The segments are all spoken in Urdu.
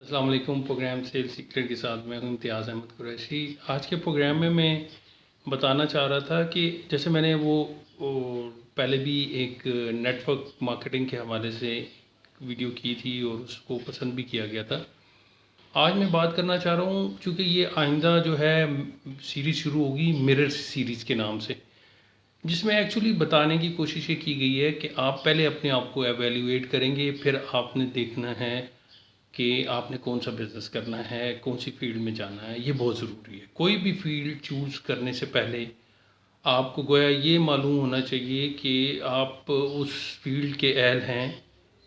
السلام علیکم۔ پروگرام سیل سیکرٹ کے ساتھ میں ہوں امتیاز احمد قریشی۔ آج کے پروگرام میں بتانا چاہ رہا تھا کہ جیسے میں نے وہ پہلے بھی ایک نیٹ ورک مارکیٹنگ کے حوالے سے ویڈیو کی تھی اور اس کو پسند بھی کیا گیا تھا۔ آج میں بات کرنا چاہ رہا ہوں چونکہ یہ آئندہ جو ہے سیریز شروع ہوگی مرر سیریز کے نام سے، جس میں ایکچولی بتانے کی کوشش یہ کی گئی ہے کہ آپ پہلے اپنے آپ کو ایویلیویٹ کریں گے، پھر آپ نے دیکھنا ہے کہ آپ نے کون سا بزنس کرنا ہے، کون سی فیلڈ میں جانا ہے۔ یہ بہت ضروری ہے۔ کوئی بھی فیلڈ چوز کرنے سے پہلے آپ کو گویا یہ معلوم ہونا چاہیے کہ آپ اس فیلڈ کے اہل ہیں،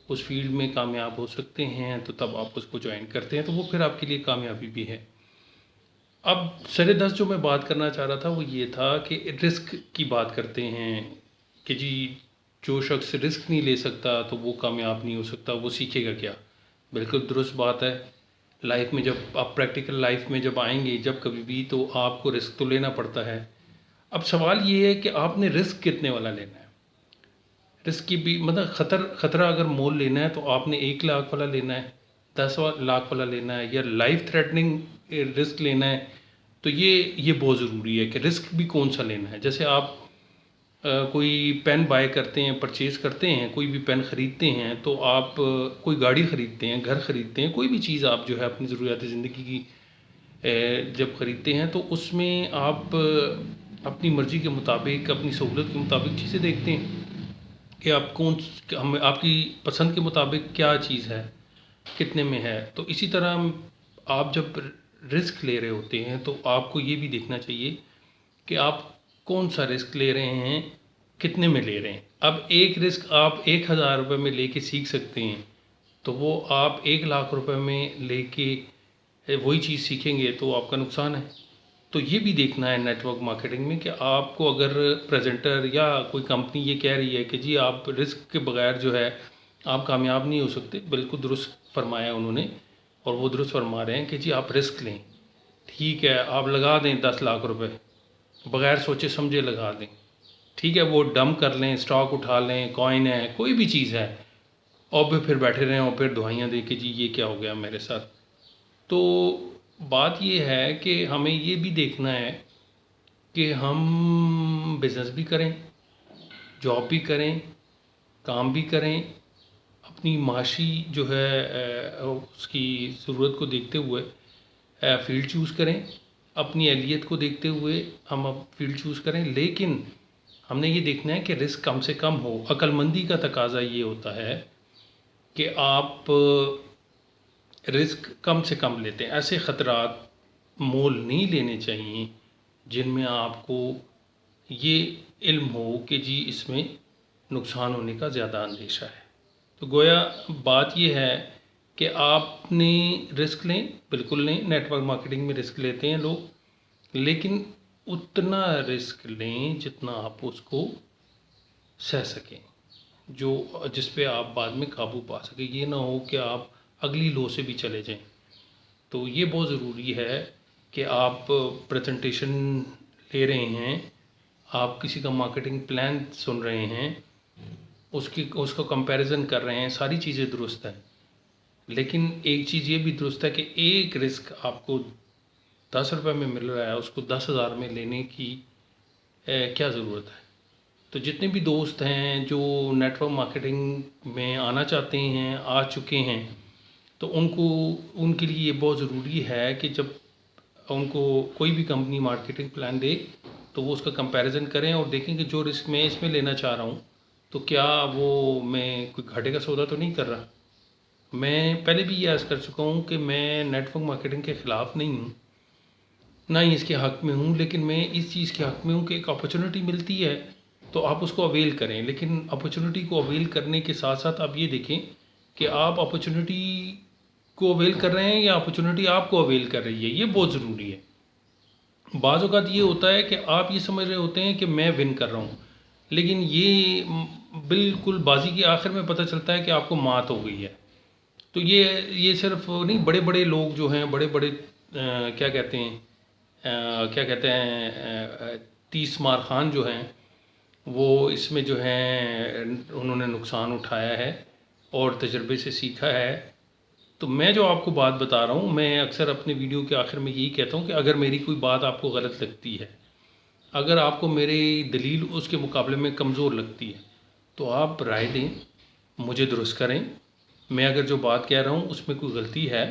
اس فیلڈ میں کامیاب ہو سکتے ہیں، تو تب آپ اس کو جوائن کرتے ہیں، تو وہ پھر آپ کے لیے کامیابی بھی ہے۔ اب سر دست جو میں بات کرنا چاہ رہا تھا وہ یہ تھا کہ رسک کی بات کرتے ہیں کہ جی جو شخص رسک نہیں لے سکتا تو وہ کامیاب نہیں ہو سکتا، وہ سیکھے گا کیا؟ بالکل درست بات ہے۔ لائف میں جب آپ پریکٹیکل لائف میں جب آئیں گے جب کبھی بھی، تو آپ کو رسک تو لینا پڑتا ہے۔ اب سوال یہ ہے کہ آپ نے رسک کتنے والا لینا ہے۔ رسک کی بھی مطلب خطرہ اگر مول لینا ہے تو آپ نے 1 لاکھ والا لینا ہے، 10 لاکھ والا لینا ہے، یا لائف تھریٹننگ رسک لینا ہے، تو یہ بہت ضروری ہے کہ رسک بھی کون سا لینا ہے۔ جیسے آپ کوئی پین بائی کرتے ہیں، پرچیز کرتے ہیں، کوئی بھی پین خریدتے ہیں، تو آپ کوئی گاڑی خریدتے ہیں، گھر خریدتے ہیں، کوئی بھی چیز آپ جو ہے اپنی ضروریات زندگی کی جب خریدتے ہیں تو اس میں آپ اپنی مرضی کے مطابق، اپنی سہولت کے مطابق چیزیں دیکھتے ہیں کہ آپ کی پسند کے مطابق کیا چیز ہے، کتنے میں ہے۔ تو اسی طرح آپ جب رسک لے رہے ہوتے ہیں تو آپ کو یہ بھی دیکھنا چاہیے کہ آپ کون سا رسک لے رہے ہیں، کتنے میں لے رہے ہیں۔ اب ایک رسک آپ 1,000 روپے میں لے کے سیکھ سکتے ہیں، تو وہ آپ 1 لاکھ روپے میں لے کے وہی چیز سیکھیں گے تو آپ کا نقصان ہے۔ تو یہ بھی دیکھنا ہے نیٹ ورک مارکیٹنگ میں کہ آپ کو اگر پریزنٹر یا کوئی کمپنی یہ کہہ رہی ہے کہ جی آپ رسک کے بغیر جو ہے آپ کامیاب نہیں ہو سکتے، بالکل درست فرمایا انہوں نے، اور وہ درست فرما رہے ہیں کہ جی آپ رسک لیں، ٹھیک ہے، آپ لگا دیں 10 لاکھ روپے، بغیر سوچے سمجھے لگا دیں، ٹھیک ہے، وہ ڈمپ کر لیں، سٹاک اٹھا لیں، کوائن ہے، کوئی بھی چیز ہے، اور پھر بیٹھے رہیں اور پھر دعائیاں دیں کہ جی یہ کیا ہو گیا میرے ساتھ۔ تو بات یہ ہے کہ ہمیں یہ بھی دیکھنا ہے کہ ہم بزنس بھی کریں، جاب بھی کریں، کام بھی کریں، اپنی معاشی جو ہے اس کی ضرورت کو دیکھتے ہوئے فیلڈ چوز کریں، اپنی اہلیت کو دیکھتے ہوئے ہم اب فیلڈ چوز کریں، لیکن ہم نے یہ دیکھنا ہے کہ رسک کم سے کم ہو۔ عقل مندی کا تقاضا یہ ہوتا ہے کہ آپ رسک کم سے کم لیتے ہیں، ایسے خطرات مول نہیں لینے چاہیے جن میں آپ کو یہ علم ہو کہ جی اس میں نقصان ہونے کا زیادہ اندیشہ ہے۔ تو گویا بات یہ ہے کہ آپ نے رسک لیں، بالکل لیں، نیٹ ورک مارکیٹنگ میں رسک لیتے ہیں لوگ، لیکن اتنا رسک لیں جتنا آپ اس کو سہ سکیں، جس پہ آپ بعد میں قابو پا سکیں۔ یہ نہ ہو کہ آپ اگلی لو سے بھی چلے جائیں۔ تو یہ بہت ضروری ہے کہ آپ پریزنٹیشن لے رہے ہیں، آپ کسی کا مارکیٹنگ پلان سن رہے ہیں، اس کو کمپیریزن کر رہے ہیں، ساری چیزیں درست ہیں، لیکن ایک چیز یہ بھی درست ہے کہ ایک رسک آپ کو 10 روپے میں مل رہا ہے، اس کو 10,000 میں لینے کی کیا ضرورت ہے؟ تو جتنے بھی دوست ہیں جو نیٹ ورک مارکیٹنگ میں آنا چاہتے ہیں، آ چکے ہیں، تو ان کے لیے یہ بہت ضروری ہے کہ جب ان کو کوئی بھی کمپنی مارکیٹنگ پلان دے تو وہ اس کا کمپیریزن کریں اور دیکھیں کہ جو رسک میں اس میں لینا چاہ رہا ہوں تو کیا وہ میں کوئی گھاٹے کا سودا تو نہیں کر رہا۔ میں پہلے بھی یہ عرض کر چکا ہوں کہ میں نیٹ ورک مارکیٹنگ کے خلاف نہیں ہوں، نہ ہی اس کے حق میں ہوں، لیکن میں اس چیز کے حق میں ہوں کہ ایک اپرچونٹی ملتی ہے تو آپ اس کو اویل کریں، لیکن اپرچونٹی کو اویل کرنے کے ساتھ ساتھ آپ یہ دیکھیں کہ آپ اپرچونٹی کو اویل کر رہے ہیں یا اپرچونٹی آپ کو اویل کر رہی ہے۔ یہ بہت ضروری ہے۔ بعض اوقات یہ ہوتا ہے کہ آپ یہ سمجھ رہے ہوتے ہیں کہ میں ون کر رہا ہوں، لیکن یہ بالکل بازی کے آخر میں پتہ چلتا ہے کہ آپ کو مات ہو گئی ہے۔ تو یہ صرف نہیں، بڑے بڑے لوگ جو ہیں، بڑے بڑے کیا کہتے ہیں 30 مار خان جو ہیں، وہ اس میں جو ہیں انہوں نے نقصان اٹھایا ہے اور تجربے سے سیکھا ہے تو میں جو آپ کو بات بتا رہا ہوں، میں اکثر اپنے ویڈیو کے آخر میں یہی کہتا ہوں کہ اگر میری کوئی بات آپ کو غلط لگتی ہے، اگر آپ کو میری دلیل اس کے مقابلے میں کمزور لگتی ہے، تو آپ رائے دیں، مجھے درست کریں. میں اگر جو بات کہہ رہا ہوں اس میں کوئی غلطی ہے،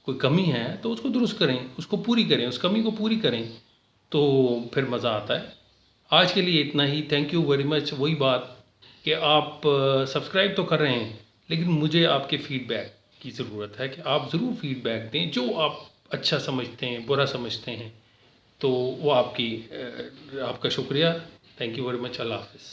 کوئی کمی ہے، تو اس کو درست کریں، اس کو پوری کریں، اس کمی کو پوری کریں، تو پھر مزہ آتا ہے. آج کے لیے اتنا ہی. Thank you very much. وہی بات کہ آپ سبسکرائب تو کر رہے ہیں، لیکن مجھے آپ کے فیڈ بیک کی ضرورت ہے کہ آپ ضرور فیڈ بیک دیں، جو آپ اچھا سمجھتے ہیں، برا سمجھتے ہیں. تو وہ آپ کا شکریہ. Thank you very much. اللہ حافظ.